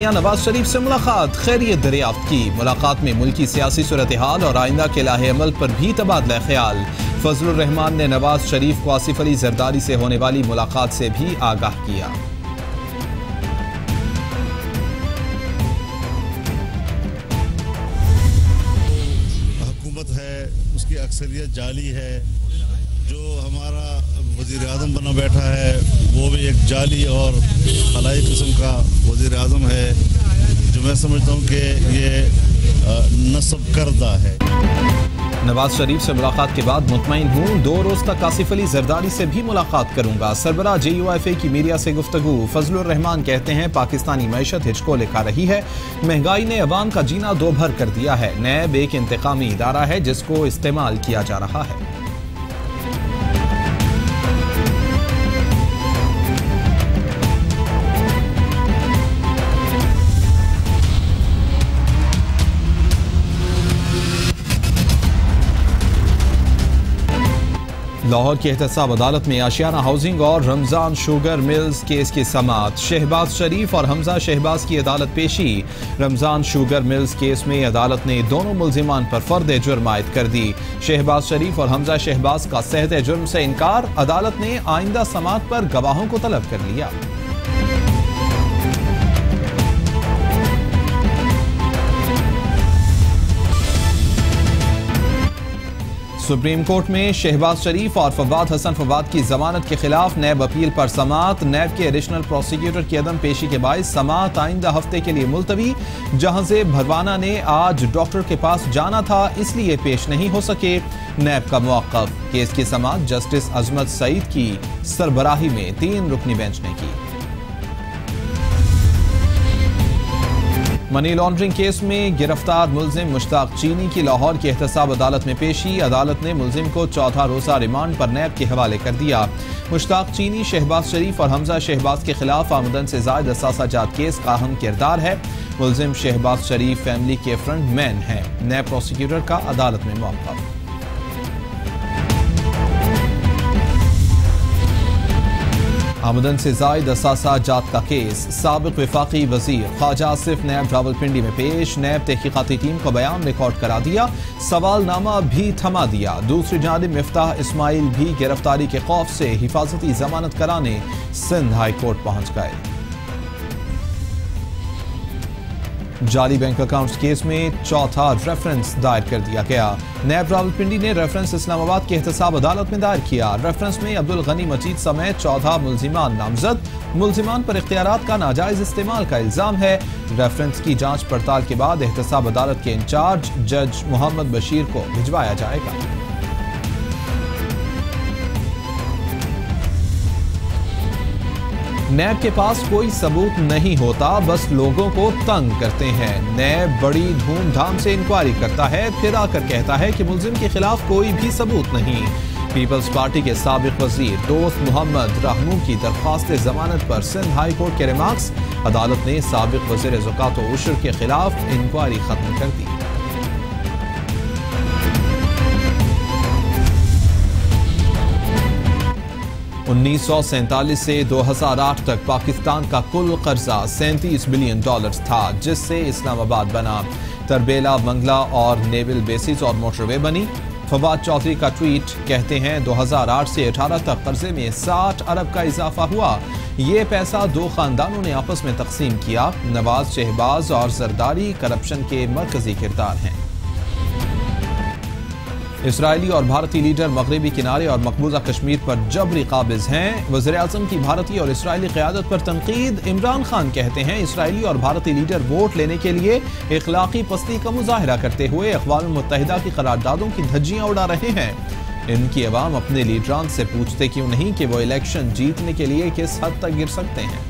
नवाज शरीफ से मुलाकात, खैरियत दरियाफ्त की। मुलाकात में मुल्की सियासी सूरत हाल और आइंदा के लाहे अमल पर भी तबादला ख्याल। फजलुर रहमान ने नवाज शरीफ को आसिफ अली जरदारी से होने वाली मुलाकात से भी आगाह किया। हुकूमत है उसकी अक्सरियत जाली है, जो हमारा वज़ीर आज़म बना बैठा है वो भी एक जाली और खलाई किस्म का वज़ीर आज़म है, जो मैं समझता हूँ कि ये नस्ब करदा है। नवाज शरीफ से मुलाकात के बाद मुतमईन हूँ, 2 रोज तक आसिफ अली जरदारी से भी मुलाकात करूंगा। सरबराह JUIF की मीडिया से गुफ्तगू। फजलुर रहमान कहते हैं पाकिस्तानी मैशत हिचको लिखा रही है, महंगाई ने अवाम का जीना दो भर कर दिया है। नैब एक इंतकामी इदारा है जिसको इस्तेमाल किया जा रहा है। लाहौर की एहतसाब अदालत में आशियाना हाउसिंग और रमजान शुगर मिल्स केस की समाअत। शहबाज शरीफ और हमजा शहबाज की अदालत पेशी। रमजान शुगर मिल्स केस में अदालत ने दोनों मुल्जिमान पर फर्द जुर्म आयद कर दी। शहबाज शरीफ और हमजा शहबाज का सहद जुर्म से इनकार। अदालत ने आइंदा समाअत पर गवाहों को तलब कर लिया। सुप्रीम कोर्ट में शहबाज शरीफ और फवाद हसन फवाद की जमानत के खिलाफ नैब अपील पर समाअत। नैब के एडिशनल प्रोसिक्यूटर की अदम पेशी के बायस समाअत आइंदा हफ्ते के लिए मुलतवी। जहांजे भरवाना ने आज डॉक्टर के पास जाना था, इसलिए पेश नहीं हो सके। नैब का मुअक्कफ। केस की समाअत जस्टिस अजमत सईद की सरबराही में 3 रुकनी बेंच ने की। मनी लॉन्ड्रिंग केस में गिरफ्तार मुल्जिम मुश्ताक चीनी की लाहौर की एहतसाब अदालत में पेशी। अदालत ने मुल्जिम को 14 रोजा रिमांड पर नैब के हवाले कर दिया। मुश्ताक चीनी शहबाज शरीफ और हमजा शहबाज के खिलाफ आमदन से जायद असासा जात केस का अहम किरदार है। मुल्जिम शहबाज शरीफ फैमिली के फ्रंट मैन है। नैब प्रोसिक्यूटर का अदालत में मौक़िफ़। आमदन से जायद असासा जात का केस। साबिक वफाकी वजीर ख्वाजा आसिफ नैब रावलपिंडी में पेश। नैब तहकीकाती टीम को बयान रिकॉर्ड करा दिया, सवालनामा भी थमा दिया। दूसरी जानिब मिफ्ताह इस्माइल भी गिरफ्तारी के खौफ से हिफाजती जमानत कराने सिंध हाई कोर्ट पहुंच गए। जाली बैंक अकाउंट्स केस में चौथा रेफरेंस दायर कर दिया गया। नैब रावलपिंडी ने रेफरेंस इस्लामाबाद की एहतसाब अदालत में दायर किया। रेफरेंस में अब्दुल गनी मजीद समेत 14 मुल्जिमान नामजद। मुल्जिमान पर इख्तियारात का नाजायज इस्तेमाल का इल्जाम है। रेफरेंस की जांच पड़ताल के बाद एहतसाब अदालत के इंचार्ज जज मोहम्मद बशीर को भिजवाया जाएगा। नैब के पास कोई सबूत नहीं होता, बस लोगों को तंग करते हैं। नैब बड़ी धूमधाम से इंक्वायरी करता है, फिर आकर कहता है कि मुल्जिम के खिलाफ कोई भी सबूत नहीं। पीपल्स पार्टी के साबिक वजीर दोस्त मोहम्मद रहमू की दरख्वास्त जमानत पर सिंध हाई कोर्ट के रिमार्क्स। अदालत ने साबिक वजीर ज़कात व उश्र के खिलाफ इंक्वायरी खत्म कर दी। 1947 से 2008 तक पाकिस्तान का कुल कर्जा $37 बिलियन था, जिससे इस्लामाबाद बना। तरबेला, मंगला और नेवल बेसिस और मोटरवे बनी। फवाद चौधरी का ट्वीट, कहते हैं 2008 से 18 तक कर्जे में 60 अरब का इजाफा हुआ। ये पैसा 2 खानदानों ने आपस में तकसीम किया। नवाज, शहबाज और जरदारी करप्शन के मरकजी किरदार हैं। इसराइली और भारतीय लीडर मगरबी किनारे और मकबूजा कश्मीर पर जबरी काबिज हैं। वज़ीर आज़म की भारतीय और इसराइली क़यादत पर तनकीद। इमरान खान कहते हैं इसराइली और भारतीय लीडर वोट लेने के लिए इखलाकी पस्ती का मुजाहरा करते हुए अक़वाम मुत्तहिदा की करारदादों की धज्जियां उड़ा रहे हैं। इनकी अवाम अपने लीडरान से पूछते क्यों नहीं कि वो इलेक्शन जीतने के लिए किस हद तक गिर सकते हैं।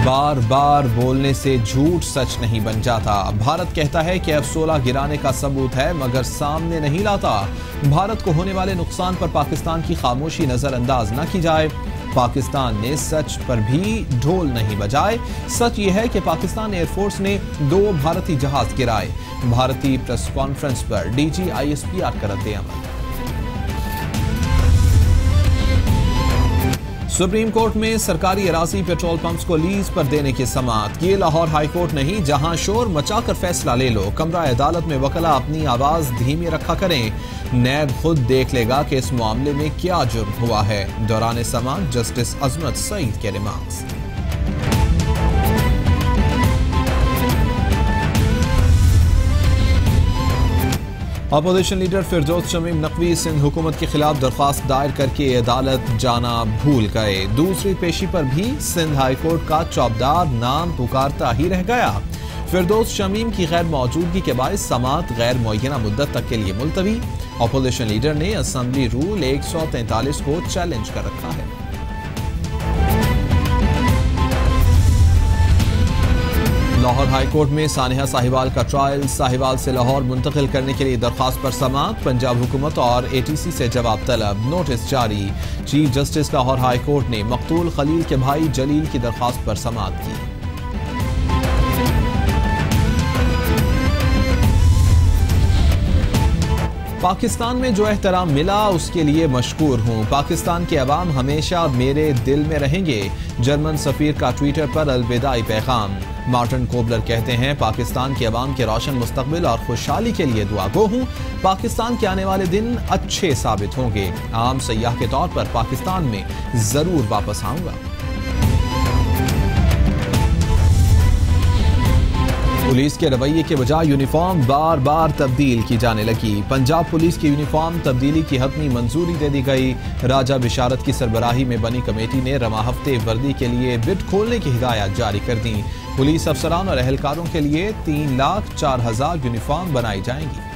बार बार बोलने से झूठ सच नहीं बन जाता। भारत कहता है कि F-16 गिराने का सबूत है, मगर सामने नहीं लाता। भारत को होने वाले नुकसान पर पाकिस्तान की खामोशी नजरअंदाज न की जाए। पाकिस्तान ने सच पर भी ढोल नहीं बजाए। सच यह है कि पाकिस्तान एयरफोर्स ने 2 भारतीय जहाज गिराए। भारतीय प्रेस कॉन्फ्रेंस पर DG ISPR का रद्द-ए-अमल। सुप्रीम कोर्ट में सरकारी अराजी पेट्रोल पंप्स को लीज पर देने की समाअत। ये लाहौर हाई कोर्ट नहीं जहां शोर मचाकर फैसला ले लो। कमरा अदालत में वकला अपनी आवाज धीमी रखा करें। नैब खुद देख लेगा कि इस मामले में क्या जुर्म हुआ है। दौरान समाअत जस्टिस अजमत सईद के रिमार्क्स। अपोजिशन लीडर फिरदौस शमीम नकवी सिंध हुकूमत के खिलाफ दरख्वास्त दायर करके अदालत जाना भूल गए। दूसरी पेशी पर भी सिंध हाई कोर्ट का चौबदार नाम पुकारता ही रह गया। फिरदौस शमीम की गैर मौजूदगी के बायस समाअत गैर मुअय्यना मुद्दत तक के लिए मुलतवी। अपोजिशन लीडर ने असेंबली रूल 143 को चैलेंज कर रखा है। लाहौर हाई कोर्ट में सानिया साहिवाल का ट्रायल। साहिवाल से लाहौर मुंतकिल करने के लिए दरख्वास्त पर समाअत। पंजाब हुकूमत और ATC से जवाब तलब। नोटिस जारी। Chief justice Lahore high court ने मकतूल खलील के भाई जलील की दरख्वास्त पर समाअत की। पाकिस्तान में जो एहतराम मिला उसके लिए मशकूर हूँ। पाकिस्तान के अवाम हमेशा मेरे दिल में रहेंगे। जर्मन सफीर का ट्विटर पर अलविदाई पैगाम। मार्टिन कोबलर कहते हैं पाकिस्तान के अवाम के रोशन मुस्तकबिल और खुशहाली के लिए दुआ गो हूँ। पाकिस्तान के आने वाले दिन अच्छे साबित होंगे। आम सयाह के तौर पर पाकिस्तान में जरूर वापस आऊंगा। पुलिस के रवैये के बजाय यूनिफॉर्म बार बार तब्दील की जाने लगी। पंजाब पुलिस की यूनिफॉर्म तब्दीली की हतमी मंजूरी दे दी गई। राजा बिशारत की सरबराही में बनी कमेटी ने रमा हफ्ते वर्दी के लिए बिड खोलने की हिदायत जारी कर दी। पुलिस अफसरान और अहलकारों के लिए 3,04,000 यूनिफॉर्म बनाई जाएंगी।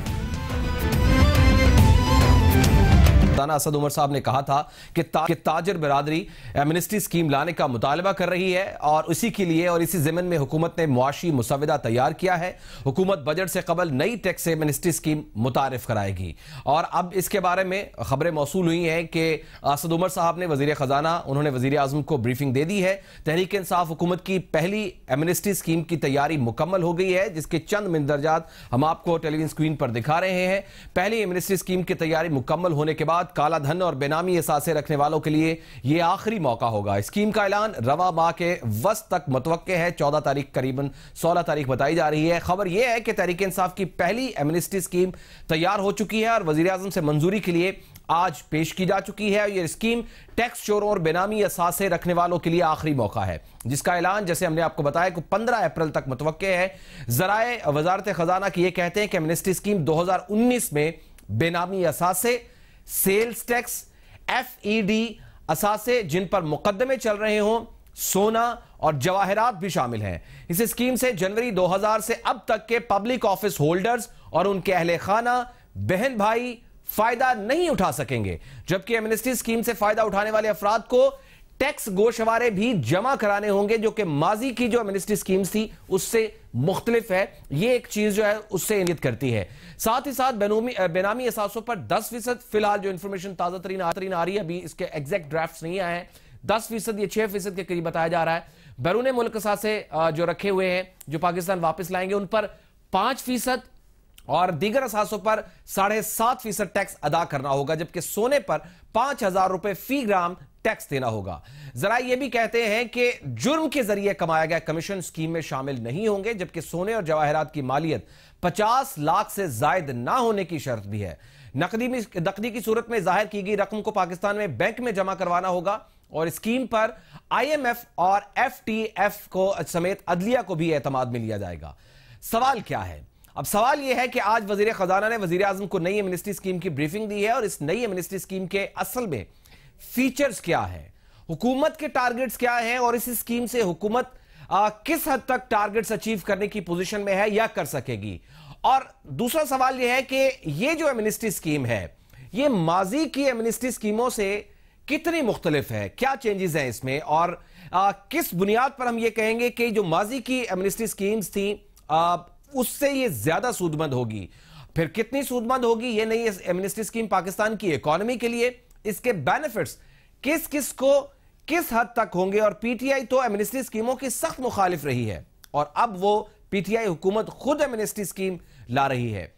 असद उमर साहब ने कहा था कि ताजर बिरादरी एमनेस्टी स्कीम लाने का मुतालबा कर रही है और इसी के लिए और इसी ज़िमन में हुकूमत ने मुआशी मुसविदा तैयार किया है। हुकूमत बजट से कबल नई टैक्स एमनेस्टी स्कीम मुतारिफ कराएगी और अब इसके बारे में खबरें मौसूल हुई हैं कि असद उमर साहब ने वजीर खजाना उन्होंने वजीर आजम को ब्रीफिंग दे दी है। तहरीक इंसाफ हुकूमत की पहली एमनेस्टी स्कीम की तैयारी मुकम्मल हो गई है जिसके चंद मंजरजात हम आपको टेलीविजन स्क्रीन पर दिखा रहे हैं। पहली एमनेस्टी स्कीम की तैयारी मुकम्मल होने के बाद काला धन और बेनामी एहसासे रखने वालों के लिए यह आखिरी मौका होगा। स्कीम का ऐलान रवा माह के वस्त तक मुतवक्के है। 14 तारीख करीबन 16 तारीख बताई जा रही है। खबर यह है कि तहरीक इंसाफ की पहली एमनेस्टी स्कीम तैयार हो चुकी है और वजीर आजम से मंजूरी के लिए आज पेश की जा चुकी है। यह स्कीम टैक्स चोरों और बेनामी एहसासे रखने वालों के लिए आखिरी मौका है जिसका ऐलान जैसे हमने आपको बताया कि 15 अप्रैल तक मुतवक्के है। जराए वजारत खजाना की यह कहते हैं कि एमनेस्टी स्कीम 2019 में बेनामी एहसासे, सेल्स टैक्स, FED असासे जिन पर मुकदमे चल रहे हों, सोना और जवाहरात भी शामिल हैं। इस स्कीम से जनवरी 2000 से अब तक के पब्लिक ऑफिस होल्डर्स और उनके अहले खाना, बहन भाई फायदा नहीं उठा सकेंगे, जबकि एमनेस्टी स्कीम से फायदा उठाने वाले अफराद को टैक्स गोशवारे भी जमा कराने होंगे जो कि माजी की जो एमनेस्टी स्कीम्स थी उससे मुख्तलिफ है। ये एक चीज जो है उससे इंगित करती है। साथ ही साथ बेनामी एहसासों पर 10% फिलहाल जो इंफॉर्मेशन ताजा तरीन आ रही है, अभी इसके एग्जैक्ट ड्राफ्ट नहीं आए हैं। 10% ये 6% के करीब बताया जा रहा है। बैरून मुल्क एहसासे जो रखे हुए हैं जो पाकिस्तान वापस लाएंगे उन पर 5% और दीगर असासों पर 7.5% टैक्स अदा करना होगा, जबकि सोने पर 5,000 रुपए फी ग्राम टैक्स देना होगा। जरा ये भी कहते हैं कि जुर्म के जरिए कमाया गया कमीशन स्कीम में शामिल नहीं होंगे, जबकि सोने और जवाहरात की मालियत 50 लाख से जायद ना होने की शर्त भी है। नकदी की सूरत में जाहिर की गई रकम को पाकिस्तान में बैंक में जमा करवाना होगा और स्कीम पर IMF और FTF को समेत अदलिया को भी एतमाद में लिया जाएगा। सवाल क्या है? अब सवाल यह है कि आज वजीर खजाना ने वजीर आजम को नई एमनेस्टी स्कीम की ब्रीफिंग दी है और इस नई एमनेस्टी स्कीम के असल में फीचर्स क्या है, हुकूमत के टारगेट्स क्या हैं और इस स्कीम से हुकूमत किस हद तक टारगेट्स अचीव करने की पोजीशन में है या कर सकेगी। और दूसरा सवाल यह है कि यह जो एमनेस्टी स्कीम है यह माजी की एमनेस्टी स्कीमों से कितनी मुख्तलिफ है, क्या चेंजेस हैं इसमें और किस बुनियाद पर हम यह कहेंगे कि जो माजी की एमनेस्टी स्कीम्स थी उससे यह ज्यादा सूदमंद होगी। फिर कितनी सूदमंद होगी यह नई एमनेस्टी स्कीम पाकिस्तान की इकोनॉमी के लिए, इसके बेनिफिट्स किस किस को किस हद तक होंगे। और पीटीआई तो एमनेस्टी स्कीमों की सख्त मुखालिफ रही है और अब वो पीटीआई हुकूमत खुद एमनेस्टी स्कीम ला रही है।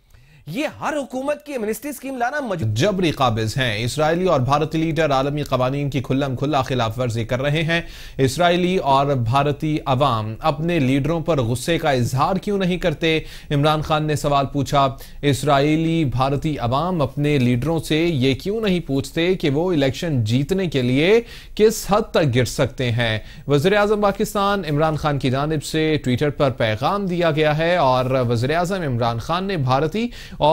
ये हर हुकूमत की एमनेस्टी स्कीम लाना जबरी काबिज हैं। इसराइली और भारतीय लीडर आलमी कवानीन की खुल्लम खुल्ला खिलाफ वर्जी कर रहे हैं। इसराइली और भारतीय अवाम अपने लीडरों पर गुस्से का इजहार क्यों नहीं करते? इमरान खान ने सवाल पूछा। इसराइली भारतीय अवाम अपने लीडरों से ये क्यों नहीं पूछते कि वो इलेक्शन जीतने के लिए किस हद तक गिर सकते हैं? वज़ीर आज़म पाकिस्तान इमरान खान की जानिब से ट्विटर पर पैगाम दिया गया है और वज़ीर आज़म इमरान खान ने भारतीय और